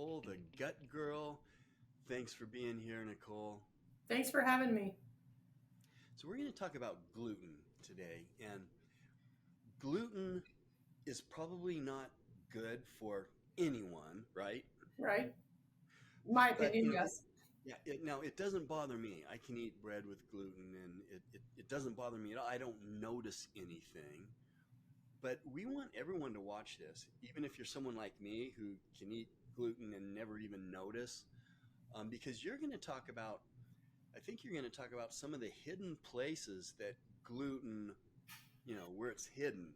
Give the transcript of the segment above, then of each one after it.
Nicole, the gut girl. Thanks for being here, Nicole. Thanks for having me. So, we're going to talk about gluten today. And gluten is probably not good for anyone, right? Right? My But, opinion, yes. now it doesn't bother me. I can eat bread with gluten and it doesn't bother me at all. I don't notice anything. But we want everyone to watch this, even if you're someone like me who can eat gluten and never even notice, because you're going to talk about, I think you're going to talk about some of the hidden places that gluten, where it's hidden.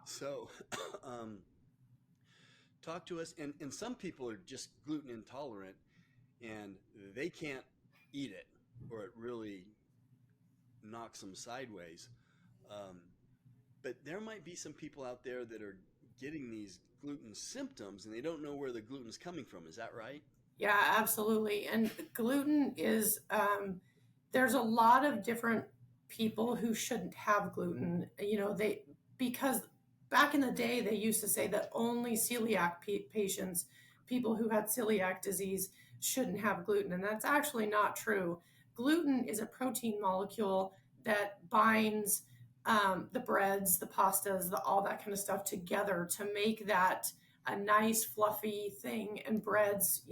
So, um, talk to us. And some people are just gluten intolerant and they can't eat it or it really knocks them sideways. Um, but there might be some people out there that are getting these gluten symptoms and they don't know where the gluten's coming from. Is that right? Yeah, absolutely. And gluten is, there's a lot of different people who shouldn't have gluten. Because back in the day, they used to say that only celiac patients, people who had celiac disease, shouldn't have gluten. And that's actually not true. Gluten is a protein molecule that binds the breads, the pastas, all that kind of stuff together to make that a nice fluffy thing, and breads,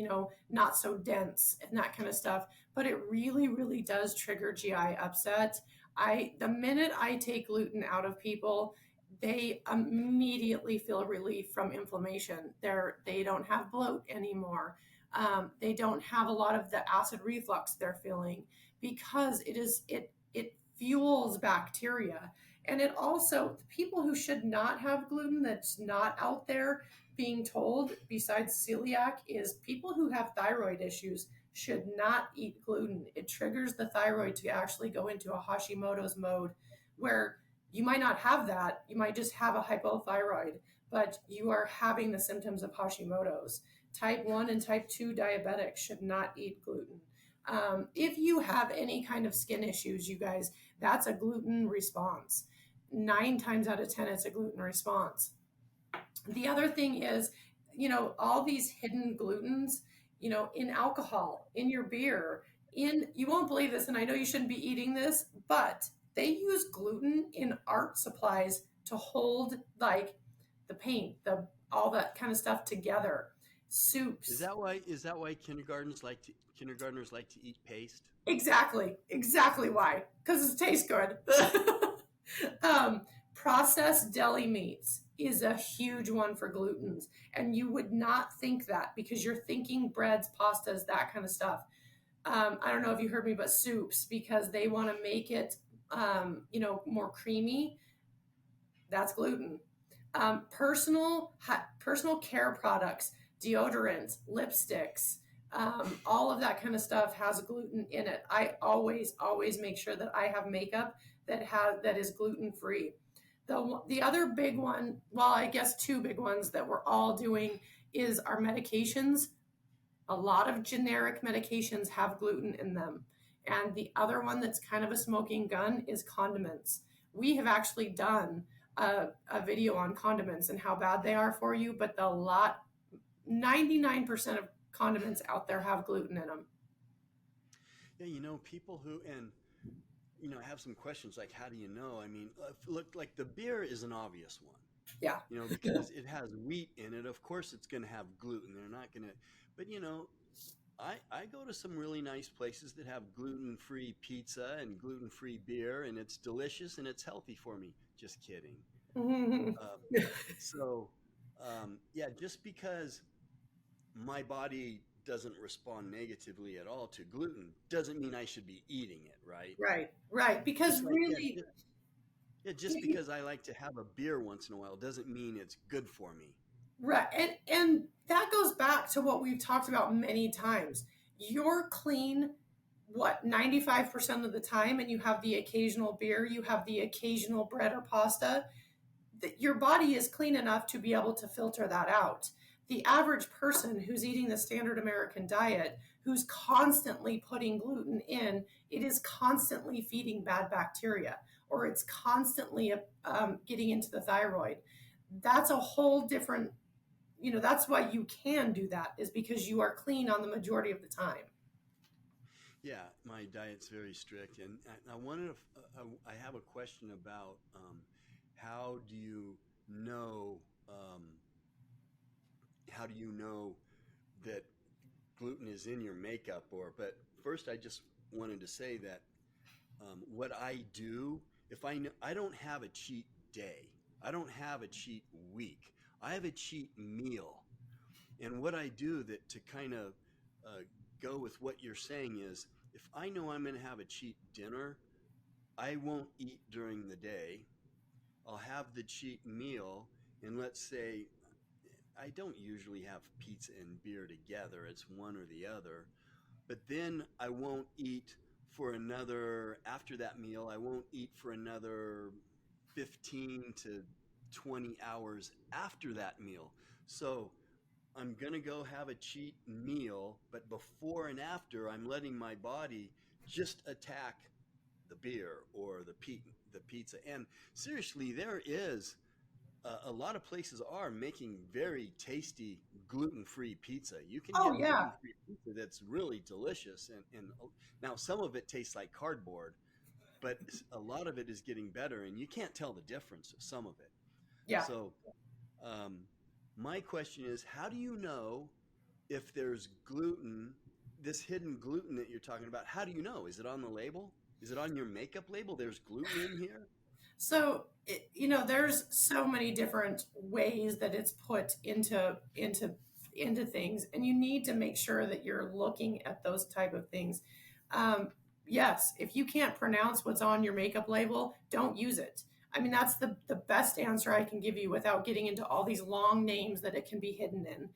not so dense and that kind of stuff. But it really, really does trigger GI upset. The minute I take gluten out of people, they immediately feel relief from inflammation. They don't have bloat anymore. They don't have a lot of the acid reflux they're feeling, because it fuels bacteria. And it also, people who should not have gluten, that's not out there being told, besides celiac, is people who have thyroid issues should not eat gluten. It triggers the thyroid to actually go into a Hashimoto's mode, where you might not have that. You might just have a hypothyroid, but you are having the symptoms of Hashimoto's. Type 1 and type 2 diabetics should not eat gluten. If you have any kind of skin issues, you guys, that's a gluten response. 9 times out of 10, it's a gluten response. The other thing is, all these hidden glutens, in alcohol, in your beer, you won't believe this, and I know you shouldn't be eating this, but they use gluten in art supplies to hold, like, the paint, all that kind of stuff together. Is Soups. that why? Is that why kindergartners like to eat paste? Exactly why. Because it tastes good. Processed deli meats is a huge one for glutens. And you would not think that, because you're thinking breads, pastas, that kind of stuff. I don't know if you heard me, but soups, because they want to make it, more creamy. That's gluten. Personal care products, deodorants, lipsticks, all of that kind of stuff has gluten in it. I always make sure that I have makeup that is gluten free. The other big one, well, I guess two big ones that we're all doing, is our medications. A lot of generic medications have gluten in them. And the other one that's kind of a smoking gun is condiments. We have actually done a video on condiments and how bad they are for you, but 99% of condiments out there have gluten in them. Yeah, people who and have some questions like, how do you know? I mean, look, like the beer is an obvious one. Yeah. Because it has wheat in it. Of course, it's going to have gluten. They're not going to, but I go to some really nice places that have gluten-free pizza and gluten-free beer, and it's delicious and it's healthy for me. Just kidding. Um, so, yeah, just because my body doesn't respond negatively at all to gluten doesn't mean I should be eating it, right? Right. Because Just like, really, yeah, just because I like to have a beer once in a while doesn't mean it's good for me. right. And that goes back to what we've talked about many times. You're clean, what, 95% of the time, and you have the occasional beer, you have the occasional bread or pasta. That your body is clean enough to be able to filter that out. The average person who's eating the standard American diet, who's constantly putting gluten in, it is constantly feeding bad bacteria, or it's constantly getting into the thyroid. That's a whole different that's why you can do that, is because you are clean on the majority of the time. Yeah, my diet's very strict, and I wanted to. I have a question about how do you know um, how do you know that gluten is in your makeup? Or, but first, I just wanted to say that what I do, if I know, I don't have a cheat day, I don't have a cheat week, I have a cheat meal. And what I do that to kind of uh, go with what you're saying is, if I know I'm going to have a cheat dinner, I won't eat during the day. I'll have the cheat meal, and let's say I don't usually have pizza and beer together, it's one or the other. But then I won't eat for another, after that meal, I won't eat for another 15 to 20 hours after that meal. So I'm going to go have a cheat meal, but before and after, I'm letting my body just attack the beer or the pizza. And seriously, there is a lot of places are making very tasty gluten-free pizza. You can Oh get yeah. gluten-free pizza that's really delicious, and now some of it tastes like cardboard, but a lot of it is getting better, and you can't tell the difference of some of it. Yeah. So, um, my question is, how do you know if there's gluten, this hidden gluten that you're talking about? How do you know? Is it on the label? Is it on your makeup label? There's gluten in here? So there's so many different ways that it's put into things, and you need to make sure that you're looking at those type of things. Um, yes, if you can't pronounce what's on your makeup label, don't use it. I mean, that's the best answer I can give you without getting into all these long names that it can be hidden in.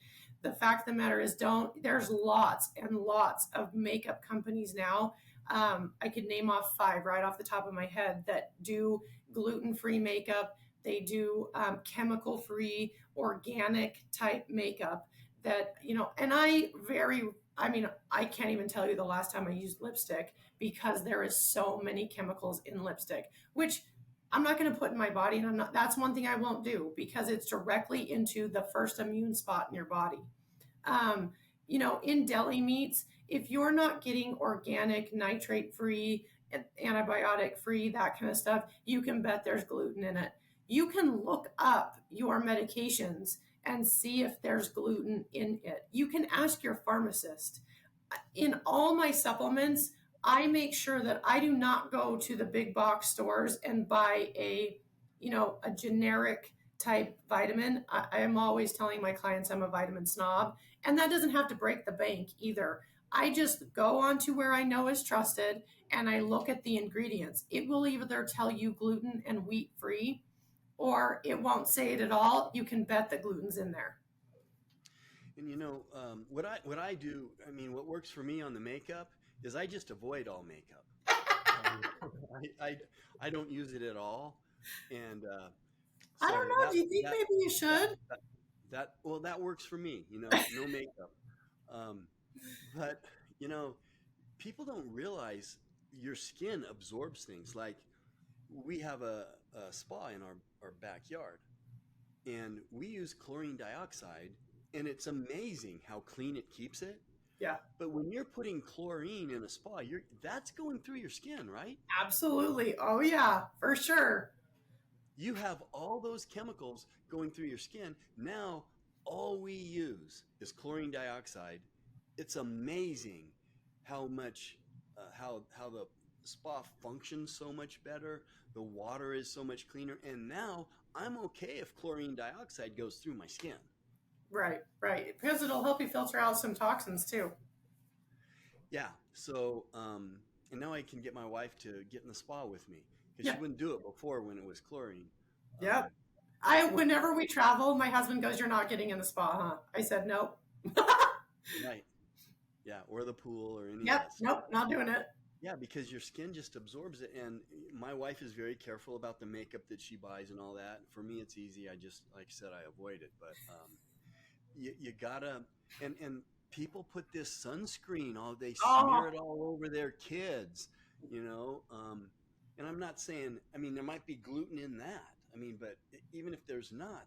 The fact of the matter is, don't. There's lots and lots of makeup companies now. I could name off 5 right off the top of my head that do gluten-free makeup. They do chemical-free, organic type makeup that, and I mean, I can't even tell you the last time I used lipstick, because there is so many chemicals in lipstick, which I'm not going to put in my body. And that's one thing I won't do, because it's directly into the first immune spot in your body. um, in deli meats, if you're not getting organic, nitrate free, antibiotic free, that kind of stuff, you can bet there's gluten in it. You can look up your medications and see if there's gluten in it. You can ask your pharmacist. In all my supplements, I make sure that I do not go to the big box stores and buy a generic type vitamin. I am always telling my clients I'm a vitamin snob, and that doesn't have to break the bank either. I just go on to where I know is trusted, and I look at the ingredients. It will either tell you gluten and wheat free, or it won't say it at all. You can bet that gluten's in there. And what I do, I mean, what works for me on the makeup is I just avoid all makeup. Um, I, I I don't use it at all, and I don't so know. that Do you think that maybe you that should? that well, that works for me. No makeup. Um, but you know, people don't realize your skin absorbs things. Like we have a spa in our backyard, and we use chlorine dioxide, and it's amazing how clean it keeps it. Yeah, But when you're putting chlorine in a spa, that's going through your skin, right? absolutely. Oh, yeah, for sure. You have all those chemicals going through your skin. Now, all we use is chlorine dioxide. It's amazing how much, how the spa functions so much better. The water is so much cleaner. And now I'm okay if chlorine dioxide goes through my skin. Right, right. Because it'll help you filter out some toxins too. Yeah. So, and now I can get my wife to get in the spa with me because she Yeah, wouldn't do it before when it was chlorine. yep. Um, Whenever we travel, my husband goes, "You're not getting in the spa, huh?" I said, "Nope." right. Yeah. Or the pool or any of Yep, that stuff. nope, not doing it. Yeah, because your skin just absorbs it. And my wife is very careful about the makeup that she buys and all that. For me, it's easy. I just, like I said, I avoid it. But you gotta, and people put this sunscreen, oh, they smear Oh, it all over their kids, you know. And I'm not saying, I mean, there might be gluten in that. I mean, but even if there's not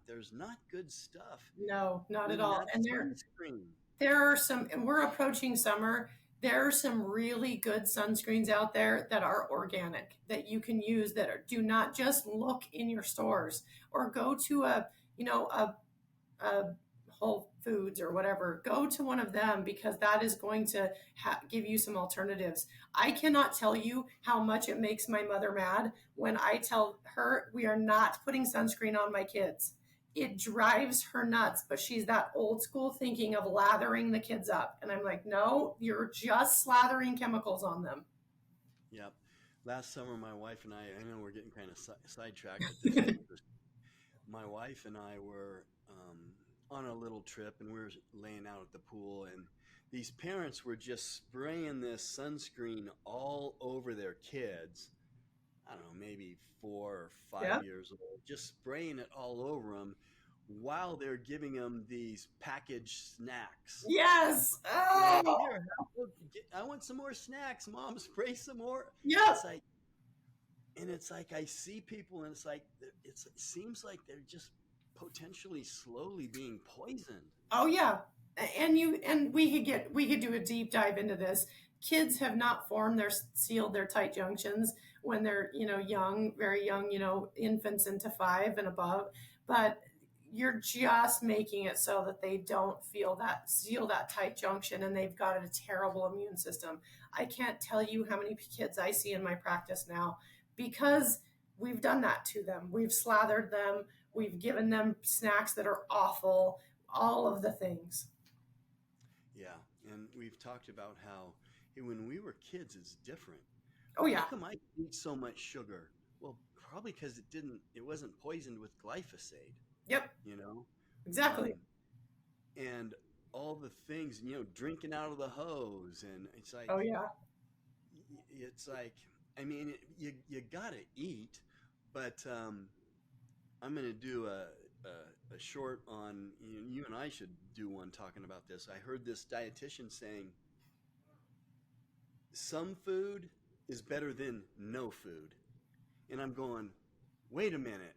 good stuff No, not at in all. that And sunscreen. there are some, and we're approaching summer. There are some really good sunscreens out there that are organic that you can use that are, do not just look in your stores or go to a, you know, a Whole Foods or whatever. Go to one of them because that is going to give you some alternatives. I cannot tell you how much it makes my mother mad when I tell her we are not putting sunscreen on my kids. It drives her nuts, but she's that old school thinking of lathering the kids up. And I'm like, no, you're just slathering chemicals on them. Yep. Last summer, my wife and I know we're getting kind of sidetracked, but this is interesting. My wife and I were on a little trip and we were laying out at the pool, and these parents were just spraying this sunscreen all over their kids. I don't know, maybe 4 or 5 Yeah. years old, just spraying it all over them while they're giving them these packaged snacks. Yes. Like, Oh, here, look, I want some more snacks, mom, spray some more. It's yep. like, and it's like I see people, and it's like it seems like they're just potentially slowly being poisoned. Oh yeah. And we could do a deep dive into this. Kids have not formed their sealed their tight junctions when they're, young, very young, infants into 5 and above, but you're just making it so that they don't seal that tight junction and they've got a terrible immune system. I can't tell you how many kids I see in my practice now because we've done that to them. We've slathered them, we've given them snacks that are awful, all of the things. Yeah, and we've talked about how, hey, when we were kids, it's different. Oh How yeah. come I eat so much sugar? Well, probably because it wasn't poisoned with glyphosate, Yep. you know, Exactly. um, and all the things, drinking out of the hose, and Oh yeah. it's like, I mean, you gotta eat, but I'm gonna do a short on, you and I should do one talking about this. I heard this dietitian saying some food is better than no food. And I'm going, wait a minute.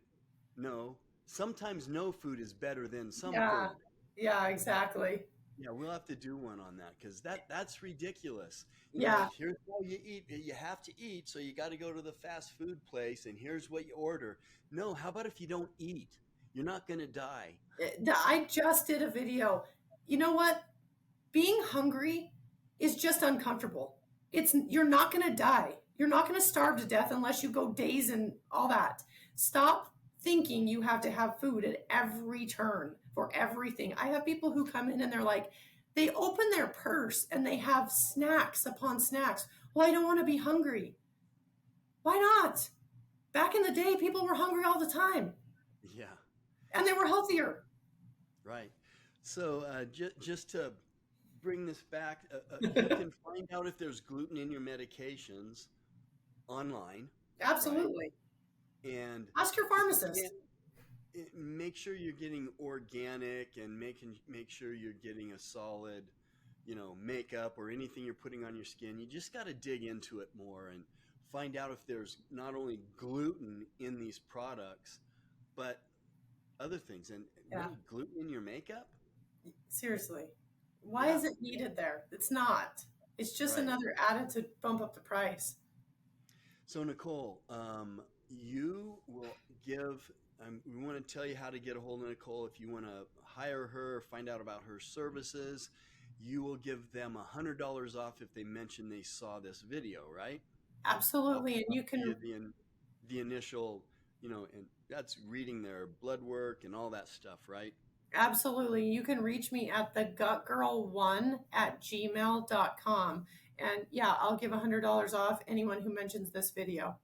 No, sometimes no food is better than some Yeah. food. Yeah, exactly. Yeah, we'll have to do one on that because that's ridiculous. Yeah. Here's how you eat. You have to eat, so you got to go to the fast food place, and here's what you order. No, how about if you don't eat? You're not going to die. I just did a video. You know what? Being hungry is just uncomfortable. You're not going to die. You're not going to starve to death unless you go days and all that. Stop thinking you have to have food at every turn for everything. I have people who come in and they're like, they open their purse and they have snacks upon snacks. Well, I don't want to be hungry. Why not? Back in the day, people were hungry all the time Yeah, and they were healthier. right. So just to bring this back, you can find out if there's gluten in your medications online, right? Absolutely. And Ask your if you can't, pharmacist. make sure you're getting organic, and make sure you're getting a solid, makeup or anything you're putting on your skin. You just got to dig into it more and find out if there's not only gluten in these products, but other things. And Yeah. really, gluten in your makeup? Seriously. Why Yeah, is it needed there? It's not. It's just right. another added to bump up the price. So, Nicole, you will give, we want to tell you how to get a hold of Nicole. If you want to hire her, find out about her services, you will give them $100 off if they mention they saw this video, right? Absolutely. And I'll you pay you can the initial, and that's reading their blood work and all that stuff, right? reach me at thegutgirl1@gmail.com. And yeah, I'll give $100 off anyone who mentions this video.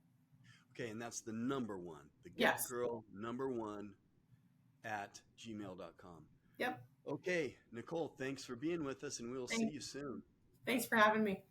Okay, and that's the number one, the gut Yes. girl number one at gmail.com. Yep. Okay, Nicole, thanks for being with us, and we'll see Thank, you soon. thanks for having me.